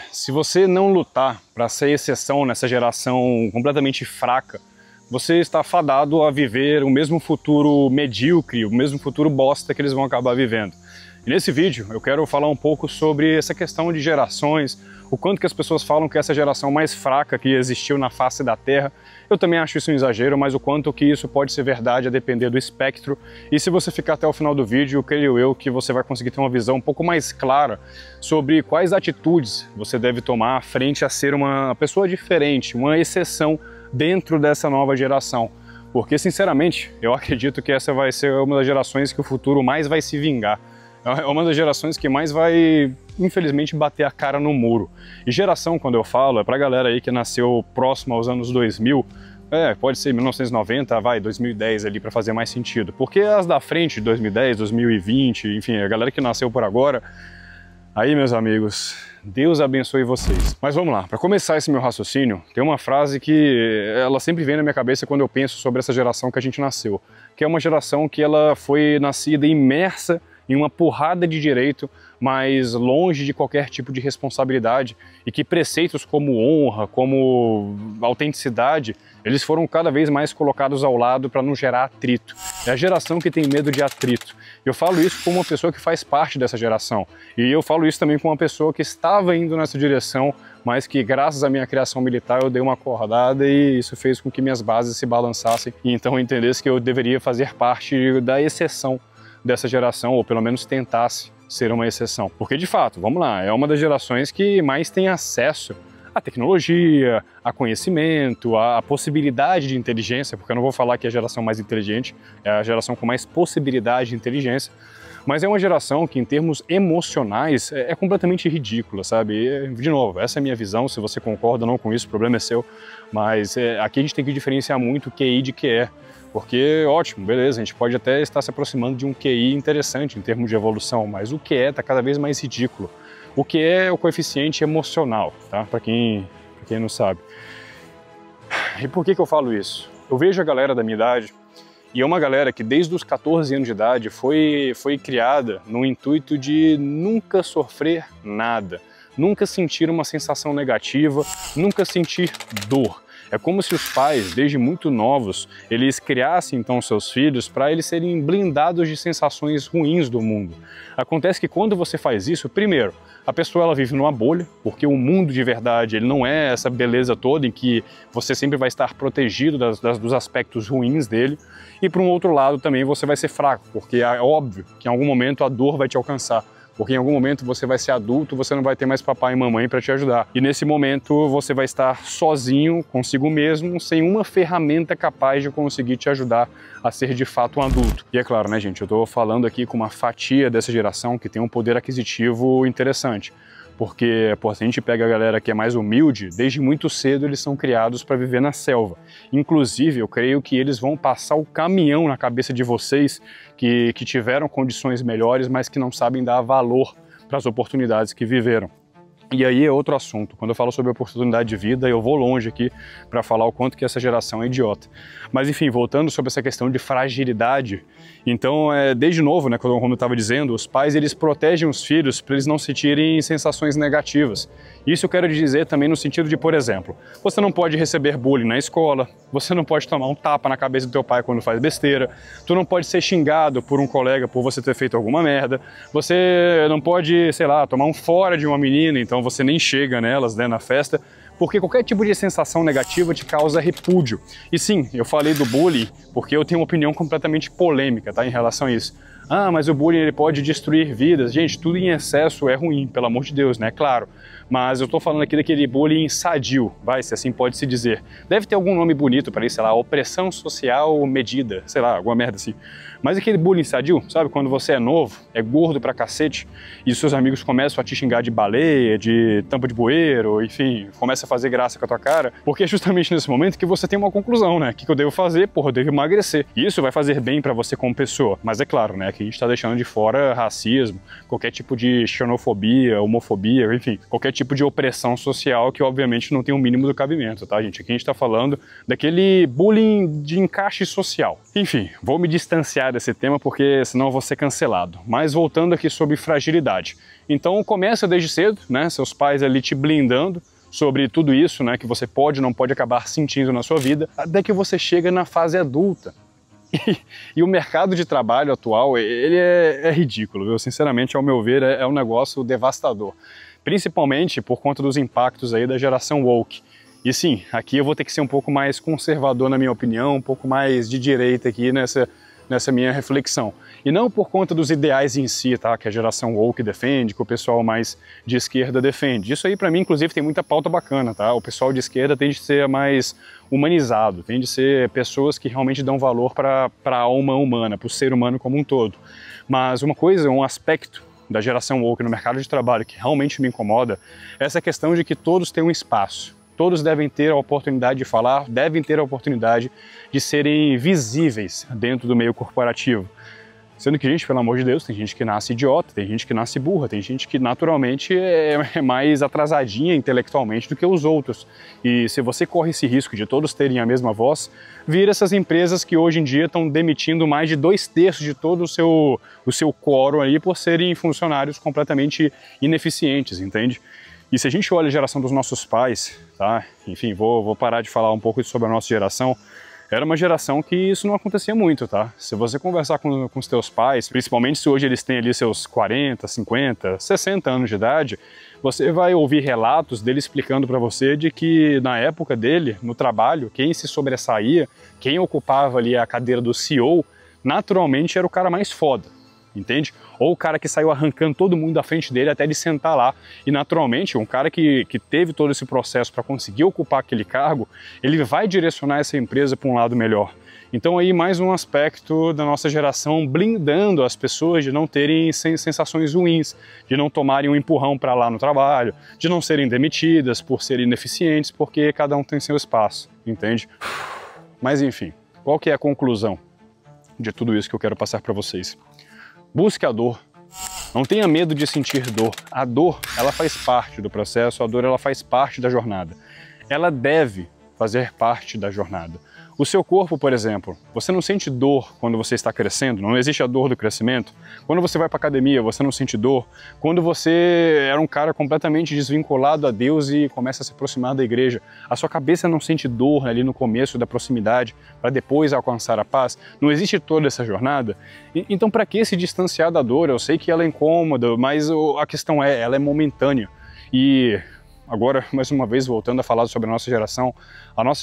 Se você não lutar para ser exceção nessa geração completamente fraca, você está fadado a viver o mesmo futuro medíocre, o mesmo futuro bosta que eles vão acabar vivendo. E nesse vídeo eu quero falar um pouco sobre essa questão de gerações, o quanto que as pessoas falam que essa geração mais fraca que existiu na face da Terra. Eu também acho isso um exagero, mas o quanto que isso pode ser verdade a depender do espectro. E se você ficar até o final do vídeo, creio eu que você vai conseguir ter uma visão um pouco mais clara sobre quais atitudes você deve tomar frente a ser uma pessoa diferente, uma exceção dentro dessa nova geração. Porque, sinceramente, eu acredito que essa vai ser uma das gerações que o futuro mais vai se vingar. É uma das gerações que mais vai, infelizmente, bater a cara no muro. E geração, quando eu falo, é pra galera aí que nasceu próximo aos anos 2000, pode ser 1990, 2010 ali, pra fazer mais sentido. Porque as da frente, 2010, 2020, enfim, a galera que nasceu por agora, aí, meus amigos, Deus abençoe vocês. Mas vamos lá, para começar esse meu raciocínio, tem uma frase que ela sempre vem na minha cabeça quando eu penso sobre essa geração que a gente nasceu, que é uma geração que ela foi nascida imersa em uma porrada de direito, mas longe de qualquer tipo de responsabilidade, e que preceitos como honra, como autenticidade, eles foram cada vez mais colocados ao lado para não gerar atrito. É a geração que tem medo de atrito. Eu falo isso como uma pessoa que faz parte dessa geração, e eu falo isso também como uma pessoa que estava indo nessa direção, mas que graças à minha criação militar eu dei uma acordada e isso fez com que minhas bases se balançassem, e então eu entendesse que eu deveria fazer parte da exceção dessa geração, ou pelo menos tentasse ser uma exceção. Porque, de fato, vamos lá, é uma das gerações que mais tem acesso à tecnologia, a conhecimento, a possibilidade de inteligência, porque eu não vou falar que é a geração mais inteligente, é a geração com mais possibilidade de inteligência, mas é uma geração que, em termos emocionais, é completamente ridícula, sabe? E, de novo, essa é a minha visão, se você concorda ou não com isso, o problema é seu, mas aqui a gente tem que diferenciar muito QI de QE. Porque, ótimo, beleza, a gente pode até estar se aproximando de um QI interessante em termos de evolução, mas o QE está cada vez mais ridículo. O QE é o coeficiente emocional, tá? Para quem não sabe. E por que eu falo isso? Eu vejo a galera da minha idade, e é uma galera que desde os 14 anos de idade foi criada no intuito de nunca sofrer nada, nunca sentir uma sensação negativa, nunca sentir dor. É como se os pais, desde muito novos, eles criassem então seus filhos para eles serem blindados de sensações ruins do mundo. Acontece que quando você faz isso, primeiro, a pessoa ela vive numa bolha, porque o mundo de verdade ele não é essa beleza toda em que você sempre vai estar protegido dos aspectos ruins dele. E por um outro lado também você vai ser fraco, porque é óbvio que em algum momento a dor vai te alcançar. Porque em algum momento você vai ser adulto, você não vai ter mais papai e mamãe para te ajudar. E nesse momento você vai estar sozinho, consigo mesmo, sem uma ferramenta capaz de conseguir te ajudar a ser de fato um adulto. E é claro, né, gente, eu tô falando aqui com uma fatia dessa geração que tem um poder aquisitivo interessante. Porque, se a gente pega a galera que é mais humilde, desde muito cedo eles são criados para viver na selva. Inclusive, eu creio que eles vão passar o caminhão na cabeça de vocês que tiveram condições melhores, mas que não sabem dar valor para as oportunidades que viveram. E aí é outro assunto. Quando eu falo sobre oportunidade de vida, eu vou longe aqui para falar o quanto que essa geração é idiota. Mas enfim, voltando sobre essa questão de fragilidade, então desde novo, né, como eu estava dizendo, os pais eles protegem os filhos para eles não sentirem sensações negativas. Isso eu quero dizer também no sentido de, por exemplo, você não pode receber bullying na escola, você não pode tomar um tapa na cabeça do teu pai quando faz besteira, tu não pode ser xingado por um colega por você ter feito alguma merda, você não pode, sei lá, tomar um fora de uma menina, então você nem chega nelas, né, na festa, porque qualquer tipo de sensação negativa te causa repúdio. E sim, eu falei do bullying porque eu tenho uma opinião completamente polêmica, tá, em relação a isso. Ah, mas o bullying ele pode destruir vidas. Gente, tudo em excesso é ruim, pelo amor de Deus, né? Claro. Mas eu tô falando aqui daquele bullying sadio, se assim pode se dizer. Deve ter algum nome bonito para isso, sei lá, opressão social medida, sei lá, alguma merda assim. Mas aquele bullying sadio, sabe? Quando você é novo, é gordo pra cacete, e seus amigos começam a te xingar de baleia, de tampa de bueiro, enfim, começa a fazer graça com a tua cara, porque é justamente nesse momento que você tem uma conclusão, né? O que eu devo fazer? Porra, eu devo emagrecer. E isso vai fazer bem pra você como pessoa. Mas é claro, né? aqui a gente está deixando de fora racismo, qualquer tipo de xenofobia, homofobia, enfim, qualquer tipo de opressão social que obviamente não tem o mínimo do cabimento, tá, gente? Aqui a gente está falando daquele bullying de encaixe social. Enfim, vou me distanciar desse tema porque senão eu vou ser cancelado. Mas voltando aqui sobre fragilidade. Então começa desde cedo, né? Seus pais ali te blindando sobre tudo isso, né, que você pode ou não pode acabar sentindo na sua vida, até que você chega na fase adulta. E o mercado de trabalho atual, ele é ridículo, viu? Sinceramente, ao meu ver, é um negócio devastador. Principalmente por conta dos impactos aí da geração woke. E sim, aqui eu vou ter que ser um pouco mais conservador na minha opinião, um pouco mais de direita aqui nessa minha reflexão. E não por conta dos ideais em si, tá? Que a geração woke defende, que o pessoal mais de esquerda defende. Isso aí, para mim, inclusive, tem muita pauta bacana, tá? O pessoal de esquerda tende a ser mais humanizado, tende a ser pessoas que realmente dão valor para a alma humana, para o ser humano como um todo. Mas uma coisa, um aspecto da geração woke no mercado de trabalho que realmente me incomoda é essa questão de que todos têm um espaço. Todos devem ter a oportunidade de falar, devem ter a oportunidade de serem visíveis dentro do meio corporativo. Sendo que, gente, pelo amor de Deus, tem gente que nasce idiota, tem gente que nasce burra, tem gente que naturalmente é mais atrasadinha intelectualmente do que os outros. E se você corre esse risco de todos terem a mesma voz, vira essas empresas que hoje em dia estão demitindo mais de 2/3 de todo o seu quórum aí por serem funcionários completamente ineficientes, entende? E se a gente olha a geração dos nossos pais, tá? Enfim, vou parar de falar um pouco sobre a nossa geração. Era uma geração que isso não acontecia muito, tá? Se você conversar com os teus pais, principalmente se hoje eles têm ali seus 40, 50, 60 anos de idade, você vai ouvir relatos dele explicando para você de que na época dele, no trabalho, quem se sobressaía, quem ocupava ali a cadeira do CEO, naturalmente era o cara mais foda. Entende? Ou o cara que saiu arrancando todo mundo da frente dele até ele sentar lá. E naturalmente, um cara que teve todo esse processo para conseguir ocupar aquele cargo, ele vai direcionar essa empresa para um lado melhor. Então aí mais um aspecto da nossa geração blindando as pessoas de não terem sensações ruins, de não tomarem um empurrão para lá no trabalho, de não serem demitidas por serem ineficientes, porque cada um tem seu espaço, entende? Mas enfim, qual que é a conclusão de tudo isso que eu quero passar para vocês? Busque a dor. Não tenha medo de sentir dor. A dor, ela faz parte do processo, a dor, ela faz parte da jornada. Ela deve fazer parte da jornada. O seu corpo, por exemplo, você não sente dor quando você está crescendo? Não existe a dor do crescimento? Quando você vai para a academia, você não sente dor? Quando você era um cara completamente desvinculado a Deus e começa a se aproximar da igreja, a sua cabeça não sente dor ali no começo da proximidade para depois alcançar a paz? Não existe toda essa jornada? Então, para que se distanciar da dor? Eu sei que ela é incômoda, mas a questão ela é momentânea. E agora, mais uma vez, voltando a falar sobre a nossa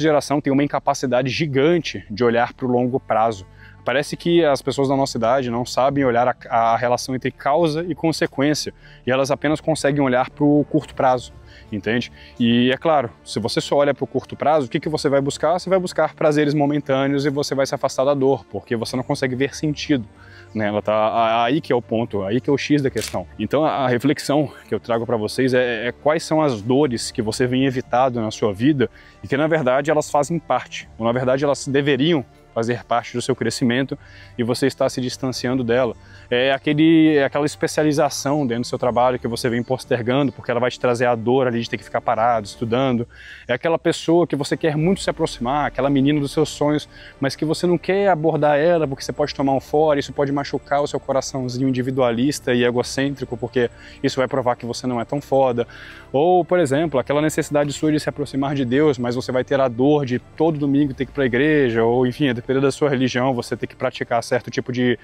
geração tem uma incapacidade gigante de olhar para o longo prazo. Parece que as pessoas da nossa idade não sabem olhar a relação entre causa e consequência, e elas apenas conseguem olhar para o curto prazo, entende? E é claro, se você só olha para o curto prazo, o que você vai buscar? Você vai buscar prazeres momentâneos e você vai se afastar da dor, porque você não consegue ver sentido. Ela tá aí que é o ponto, aí que é o X da questão. Então a reflexão que eu trago para vocês é quais são as dores que você vem evitado na sua vida e que na verdade elas fazem parte, ou na verdade elas deveriam fazer parte do seu crescimento e você está se distanciando dela. É aquela especialização dentro do seu trabalho que você vem postergando porque ela vai te trazer a dor ali de ter que ficar parado, estudando. É aquela pessoa que você quer muito se aproximar, aquela menina dos seus sonhos, mas que você não quer abordar ela porque você pode tomar um fora, isso pode machucar o seu coraçãozinho individualista e egocêntrico porque isso vai provar que você não é tão foda. Ou, por exemplo, aquela necessidade sua de se aproximar de Deus, mas você vai ter a dor de todo domingo ter que ir para a igreja, ou enfim, dependendo da sua religião, você ter que praticar certo tipo de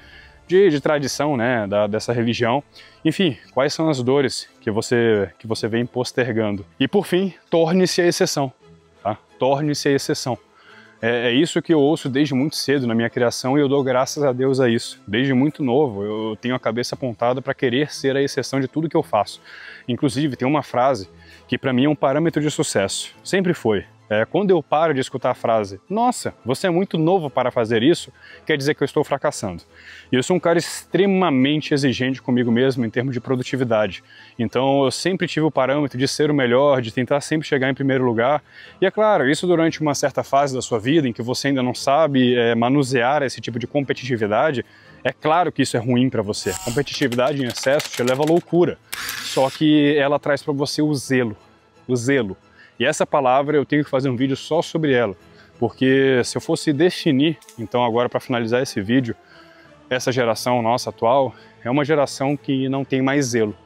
tradição, né, dessa religião. Enfim, quais são as dores que você vem postergando? E por fim, torne-se a exceção, tá? Torne-se a exceção. É isso que eu ouço desde muito cedo na minha criação e eu dou graças a Deus a isso. Desde muito novo eu tenho a cabeça apontada para querer ser a exceção de tudo que eu faço. Inclusive tem uma frase que para mim é um parâmetro de sucesso, sempre foi. Quando eu paro de escutar a frase, nossa, você é muito novo para fazer isso, quer dizer que eu estou fracassando. E eu sou um cara extremamente exigente comigo mesmo em termos de produtividade. Então eu sempre tive o parâmetro de ser o melhor, de tentar sempre chegar em primeiro lugar. E é claro, isso durante uma certa fase da sua vida em que você ainda não sabe manusear esse tipo de competitividade, É claro que isso é ruim para você. A competitividade em excesso te leva à loucura. Só que ela traz para você o zelo. O zelo. E essa palavra eu tenho que fazer um vídeo só sobre ela. Porque se eu fosse definir, então agora para finalizar esse vídeo, essa geração nossa atual é uma geração que não tem mais zelo.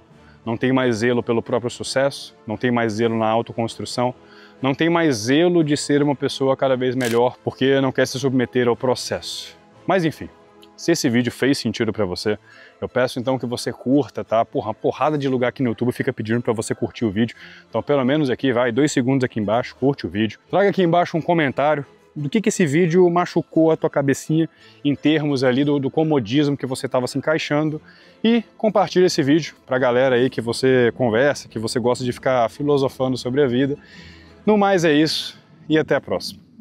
Não tem mais zelo pelo próprio sucesso, não tem mais zelo na autoconstrução, não tem mais zelo de ser uma pessoa cada vez melhor porque não quer se submeter ao processo. Mas enfim, se esse vídeo fez sentido para você, eu peço então que você curta, tá? Porra, uma porrada de lugar aqui no YouTube fica pedindo para você curtir o vídeo. Então pelo menos aqui, vai, 2 segundos aqui embaixo, curte o vídeo. Traga aqui embaixo um comentário do que esse vídeo machucou a tua cabecinha em termos ali do comodismo que você estava se encaixando, e compartilha esse vídeo pra galera aí que você conversa, que você gosta de ficar filosofando sobre a vida. No mais é isso, e até a próxima.